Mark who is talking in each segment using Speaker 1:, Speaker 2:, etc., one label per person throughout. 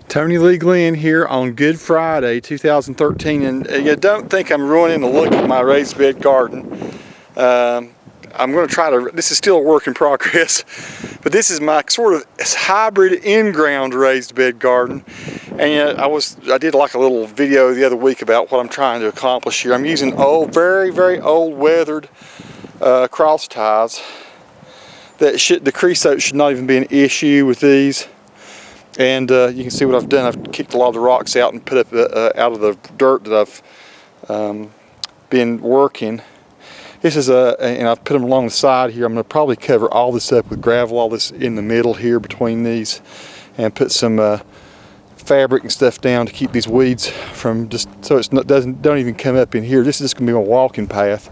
Speaker 1: Tony Lee Glenn here on Good Friday 2013, and you don't think I'm ruining the look of my raised bed garden. I'm going to try to, this is still a work in progress, but this is my sort of hybrid in-ground raised bed garden. And I did like a little video the other week about what I'm trying to accomplish here. I'm using old, very old weathered cross ties. The creosote should not even be an issue with these. And you can see what I've done. I've kicked a lot of the rocks out and put up out of the dirt that I've been working. This is and I've put them along the side here. I'm going to probably cover all this up with gravel, all this in the middle here between these, and put some fabric and stuff down to keep these weeds from just so it don't even come up in here. This is just going to be my walking path.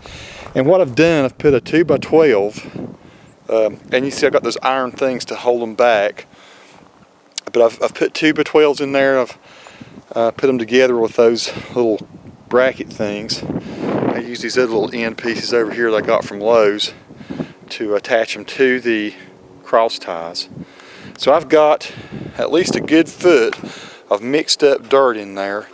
Speaker 1: And what I've done, I've put a 2x12, and you see I've got those iron things to hold them back. But I've put 2x12s in there. I've put them together with those little bracket things. I use these other little end pieces over here that I got from Lowe's to attach them to the cross ties. So I've got at least a good foot of mixed up dirt in there.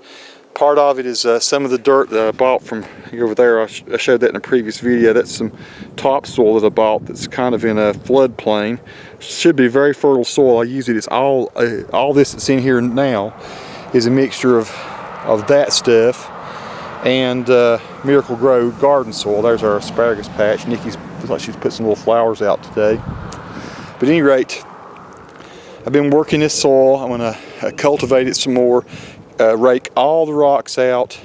Speaker 1: Part of it is some of the dirt that I bought from over there. I showed that in a previous video. That's some topsoil that I bought that's kind of in a floodplain. Should be very fertile soil. I use it as all this that's in here now is a mixture of that stuff and Miracle Grow garden soil. There's our asparagus patch. Nikki's looks like she's put some little flowers out today. But at any rate, I've been working this soil. I'm going to cultivate it some more. Rake all the rocks out.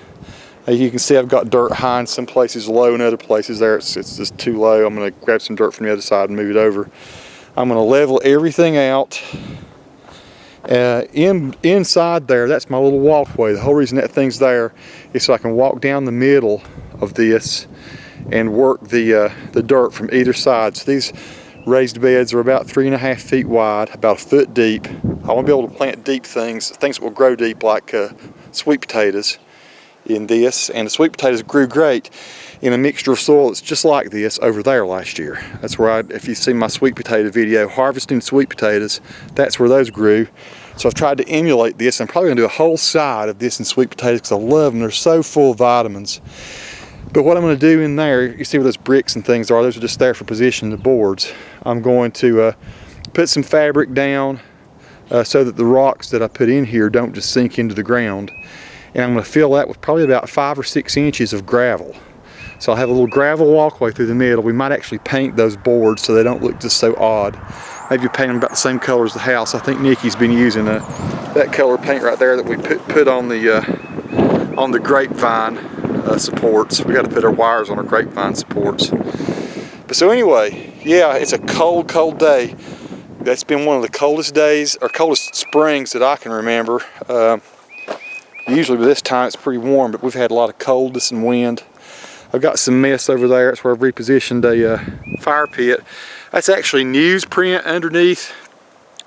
Speaker 1: You can see I've got dirt high in some places, low in other places. There it's just too low. I'm going to grab some dirt from the other side and move it over. I'm going to level everything out. Inside there, that's my little walkway. The whole reason that thing's there is so I can walk down the middle of this and work the dirt from either side. So these raised beds are about 3.5 feet wide, about 1 foot deep. I want to be able to plant deep things that will grow deep, like sweet potatoes in this. And the sweet potatoes grew great in a mixture of soil that's just like this over there last year. That's where if you've seen my sweet potato video, harvesting sweet potatoes, that's where those grew. So I've tried to emulate this. I'm probably going to do a whole side of this in sweet potatoes because I love them. They're so full of vitamins. But what I'm going to do in there, you see where those bricks and things are, those are just there for positioning the boards. I'm going to put some fabric down so that the rocks that I put in here don't just sink into the ground. And I'm going to fill that with probably about 5 or 6 inches of gravel. So I'll have a little gravel walkway through the middle. We might actually paint those boards so they don't look just so odd. Maybe paint them about the same color as the house. I think Nikki's been using that color paint right there that we put on the grapevine supports. We got to put our wires on our grapevine supports. But so anyway, yeah, it's a cold day. That's been one of the coldest days, or coldest springs that I can remember. Usually by this time it's pretty warm, but we've had a lot of coldness and wind. I've got some mess over there. That's where I've repositioned a fire pit. That's actually newsprint underneath,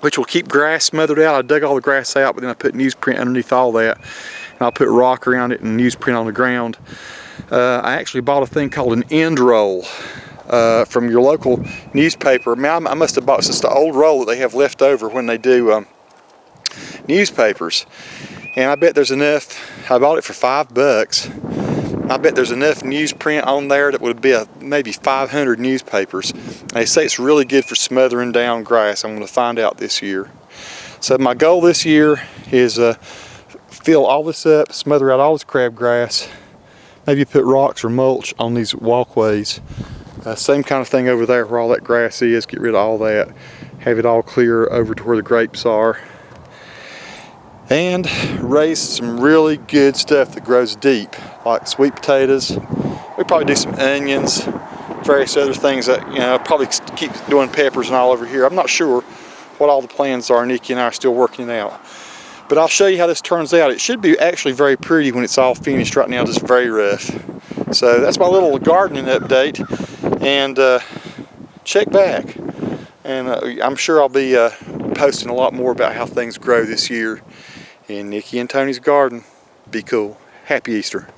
Speaker 1: which will keep grass smothered out. I dug all the grass out, but then I put newsprint underneath all that. And I'll put rock around it and newsprint on the ground. I actually bought a thing called an end roll from your local newspaper. I must have bought just the old roll that they have left over when they do newspapers. And I bet there's enough. I bought it for $5. I bet there's enough newsprint on there that would be maybe 500 newspapers. They say it's really good for smothering down grass. I'm going to find out this year. So my goal this year is fill all this up, smother out all this crabgrass. Maybe put rocks or mulch on these walkways. Same kind of thing over there where all that grass is. Get rid of all that. Have it all clear over to where the grapes are. And raise some really good stuff that grows deep, like sweet potatoes. We probably do some onions, various other things that, probably keep doing peppers and all over here. I'm not sure what all the plans are. Nikki and I are still working it out. But I'll show you how this turns out. It should be actually very pretty when it's all finished. Right now, just very rough. So that's my little gardening update. And check back. And I'm sure I'll be posting a lot more about how things grow this year in Nikki and Tony's garden. Be cool. Happy Easter.